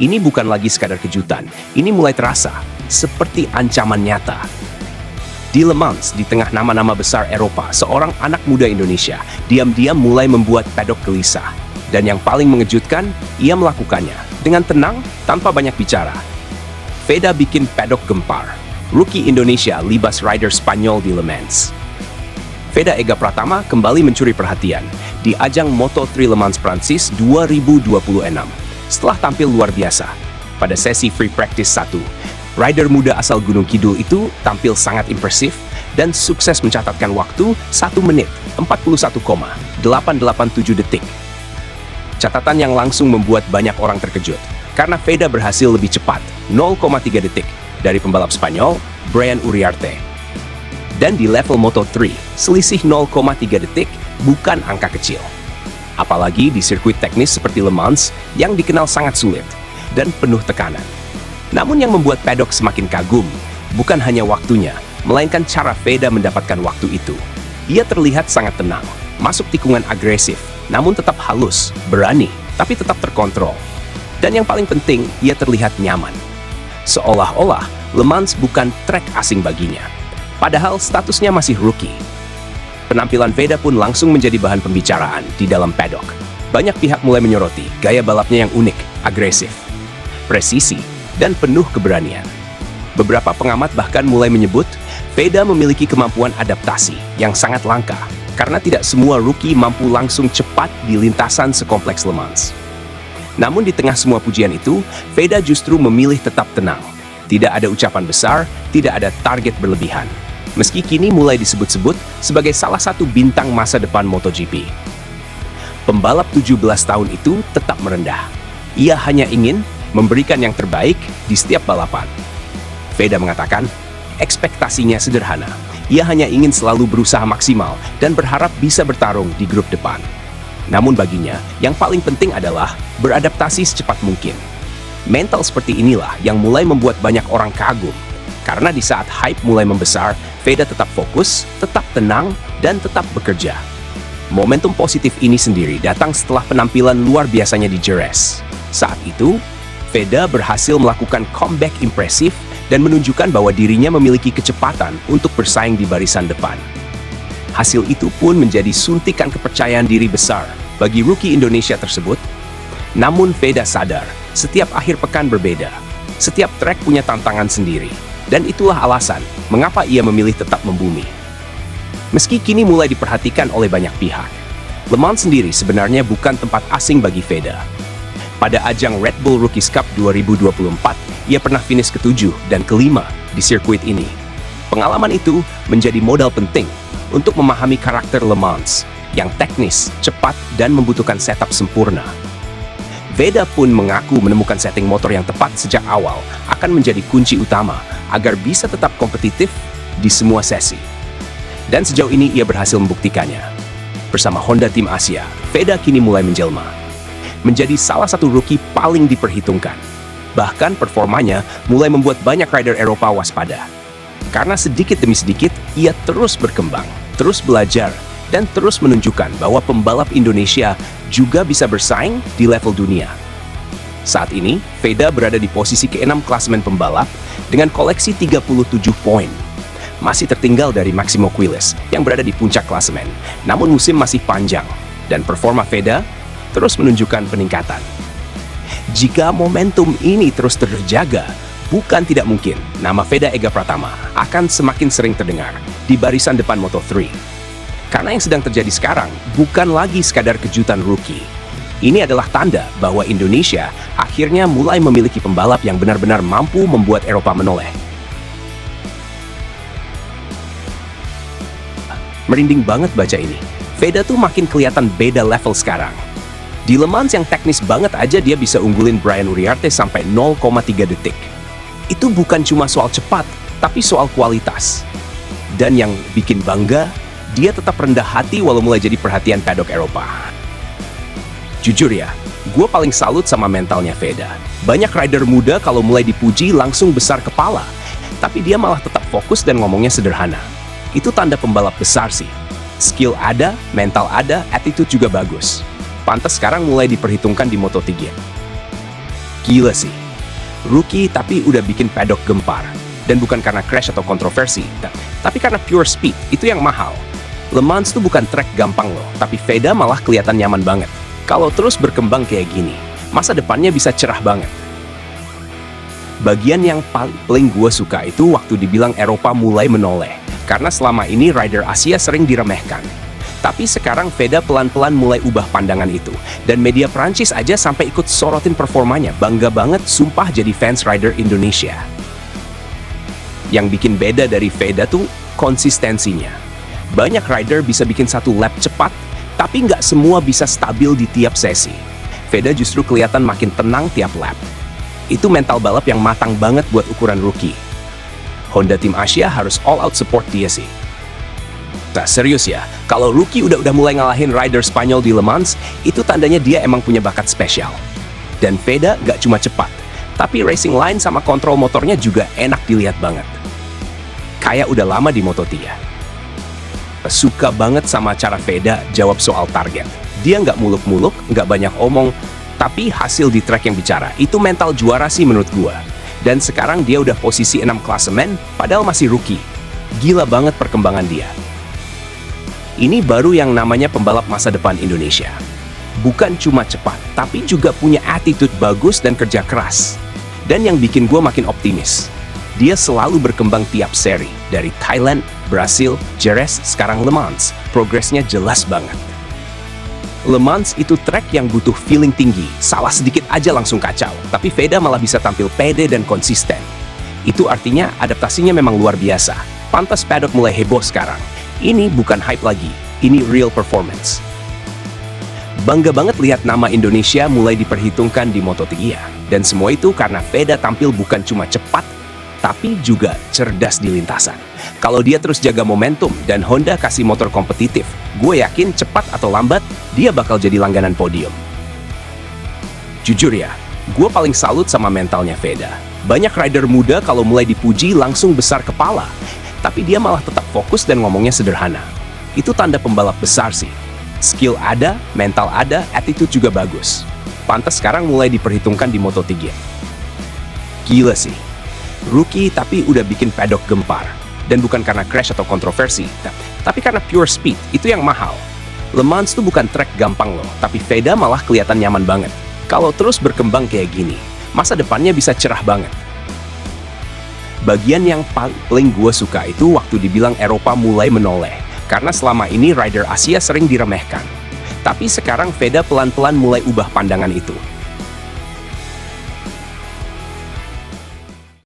Ini bukan lagi sekadar kejutan, ini mulai terasa seperti ancaman nyata. Di Le Mans, di tengah nama-nama besar Eropa, seorang anak muda Indonesia diam-diam mulai membuat pedok gelisah. Dan yang paling mengejutkan, ia melakukannya dengan tenang tanpa banyak bicara. Veda bikin pedok gempar. Rookie Indonesia libas rider Spanyol di Le Mans. Veda Ega Pratama kembali mencuri perhatian di ajang Moto3 Le Mans Prancis 2026. Setelah tampil luar biasa pada sesi free practice 1, rider muda asal Gunung Kidul itu tampil sangat impresif dan sukses mencatatkan waktu 1 menit 41,887 detik. Catatan yang langsung membuat banyak orang terkejut karena Veda berhasil lebih cepat 0,3 detik dari pembalap Spanyol Brian Uriarte. Dan di level Moto3, selisih 0,3 detik bukan angka kecil. Apalagi di sirkuit teknis seperti Le Mans yang dikenal sangat sulit dan penuh tekanan. Namun yang membuat pedok semakin kagum bukan hanya waktunya, melainkan cara Veda mendapatkan waktu itu. Ia terlihat sangat tenang, masuk tikungan agresif, namun tetap halus, berani, tapi tetap terkontrol. Dan yang paling penting, ia terlihat nyaman. Seolah-olah Le Mans bukan trek asing baginya. Padahal statusnya masih rookie. Penampilan Veda pun langsung menjadi bahan pembicaraan di dalam pedok. Banyak pihak mulai menyoroti gaya balapnya yang unik, agresif, presisi, dan penuh keberanian. Beberapa pengamat bahkan mulai menyebut Veda memiliki kemampuan adaptasi yang sangat langka karena tidak semua rookie mampu langsung cepat di lintasan sekompleks Le Mans. Namun di tengah semua pujian itu, Veda justru memilih tetap tenang. Tidak ada ucapan besar, tidak ada target berlebihan. Meski kini mulai disebut-sebut sebagai salah satu bintang masa depan MotoGP. Pembalap 17 tahun itu tetap merendah. Ia hanya ingin memberikan yang terbaik di setiap balapan. Veda mengatakan, ekspektasinya sederhana. Ia hanya ingin selalu berusaha maksimal dan berharap bisa bertarung di grup depan. Namun baginya, yang paling penting adalah beradaptasi secepat mungkin. Mental seperti inilah yang mulai membuat banyak orang kagum. Karena di saat hype mulai membesar, Veda tetap fokus, tetap tenang, dan tetap bekerja. Momentum positif ini sendiri datang setelah penampilan luar biasanya di Jerez. Saat itu, Veda berhasil melakukan comeback impresif dan menunjukkan bahwa dirinya memiliki kecepatan untuk bersaing di barisan depan. Hasil itu pun menjadi suntikan kepercayaan diri besar bagi rookie Indonesia tersebut. Namun Veda sadar, setiap akhir pekan berbeda. Setiap trek punya tantangan sendiri. Dan itulah alasan mengapa ia memilih tetap membumi. Meski kini mulai diperhatikan oleh banyak pihak, Le Mans sendiri sebenarnya bukan tempat asing bagi Veda. Pada ajang Red Bull Rookies Cup 2024, ia pernah finish ke-7 dan ke-5 di sirkuit ini. Pengalaman itu menjadi modal penting untuk memahami karakter Le Mans yang teknis, cepat, dan membutuhkan setup sempurna. Veda pun mengaku menemukan setting motor yang tepat sejak awal akan menjadi kunci utama agar bisa tetap kompetitif di semua sesi. Dan sejauh ini ia berhasil membuktikannya. Bersama Honda Tim Asia, Veda kini mulai menjelma. Menjadi salah satu rookie paling diperhitungkan. Bahkan performanya mulai membuat banyak rider Eropa waspada. Karena sedikit demi sedikit, ia terus berkembang, terus belajar, dan terus menunjukkan bahwa pembalap Indonesia juga bisa bersaing di level dunia. Saat ini, Veda berada di posisi ke-6 klasemen pembalap dengan koleksi 37 poin. Masih tertinggal dari Maximo Quiles yang berada di puncak klasemen. Namun musim masih panjang dan performa Veda terus menunjukkan peningkatan. Jika momentum ini terus terjaga, bukan tidak mungkin nama Veda Ega Pratama akan semakin sering terdengar di barisan depan Moto3. Karena yang sedang terjadi sekarang bukan lagi sekadar kejutan rookie. Ini adalah tanda bahwa Indonesia akhirnya mulai memiliki pembalap yang benar-benar mampu membuat Eropa menoleh. Merinding banget baca ini. Veda tuh makin kelihatan beda level sekarang. Di Le Mans yang teknis banget aja dia bisa unggulin Brian Uriarte sampai 0,3 detik. Itu bukan cuma soal cepat, tapi soal kualitas. Dan yang bikin bangga, dia tetap rendah hati walau mulai jadi perhatian paddock Eropa. Jujur ya, gue paling salut sama mentalnya Veda. Banyak rider muda kalau mulai dipuji langsung besar kepala. Tapi dia malah tetap fokus dan ngomongnya sederhana. Itu tanda pembalap besar sih. Skill ada, mental ada, attitude juga bagus. Pantes sekarang mulai diperhitungkan di Moto3. Gila sih. Rookie tapi udah bikin paddock gempar. Dan bukan karena crash atau kontroversi, tapi karena pure speed, itu yang mahal. Le Mans tuh bukan track gampang loh, tapi Veda malah kelihatan nyaman banget. Kalau terus berkembang kayak gini, masa depannya bisa cerah banget. Bagian yang paling gue suka itu waktu dibilang Eropa mulai menoleh. Karena selama ini rider Asia sering diremehkan. Tapi sekarang Veda pelan-pelan mulai ubah pandangan itu. Dan media Prancis aja sampai ikut sorotin performanya. Bangga banget sumpah jadi fans rider Indonesia. Yang bikin beda dari Veda tuh konsistensinya. Banyak rider bisa bikin satu lap cepat, tapi nggak semua bisa stabil di tiap sesi. Veda justru kelihatan makin tenang tiap lap. Itu mental balap yang matang banget buat ukuran rookie. Honda Tim Asia harus all out support dia sih. Nah serius ya, kalau rookie udah mulai ngalahin rider Spanyol di Le Mans, itu tandanya dia emang punya bakat spesial. Dan Veda gak cuma cepat, tapi racing line sama kontrol motornya juga enak dilihat banget. Kayak udah lama di Moto3. Suka banget sama cara Veda jawab soal target. Dia nggak muluk-muluk, nggak banyak omong, tapi hasil di track yang bicara. Itu mental juara sih menurut gua. Dan sekarang dia udah posisi 6 klasemen, padahal masih rookie. Gila banget perkembangan dia. Ini baru yang namanya pembalap masa depan Indonesia. Bukan cuma cepat, tapi juga punya attitude bagus dan kerja keras. Dan yang bikin gue makin optimis, dia selalu berkembang tiap seri. Dari Thailand, Brasil, Jerez, sekarang Le Mans. Progresnya jelas banget. Le Mans itu track yang butuh feeling tinggi, salah sedikit aja langsung kacau. Tapi Veda malah bisa tampil pede dan konsisten. Itu artinya adaptasinya memang luar biasa. Pantas paddock mulai heboh sekarang. Ini bukan hype lagi, ini real performance. Bangga banget lihat nama Indonesia mulai diperhitungkan di Moto3. Dan semua itu karena Veda tampil bukan cuma cepat, tapi juga cerdas di lintasan. Kalau dia terus jaga momentum dan Honda kasih motor kompetitif, gue yakin cepat atau lambat, dia bakal jadi langganan podium. Jujur ya, gue paling salut sama mentalnya Veda. Banyak rider muda kalau mulai dipuji langsung besar kepala, tapi dia malah tetap fokus dan ngomongnya sederhana. Itu tanda pembalap besar sih. Skill ada, mental ada, attitude juga bagus. Pantas sekarang mulai diperhitungkan di Moto3. Gila sih. Rookie tapi udah bikin paddock gempar. Dan bukan karena crash atau kontroversi, tapi karena pure speed, itu yang mahal. Le Mans tuh bukan track gampang loh, tapi Veda malah kelihatan nyaman banget. Kalau terus berkembang kayak gini, masa depannya bisa cerah banget. Bagian yang paling gue suka itu waktu dibilang Eropa mulai menoleh. Karena selama ini rider Asia sering diremehkan. Tapi sekarang Veda pelan-pelan mulai ubah pandangan itu.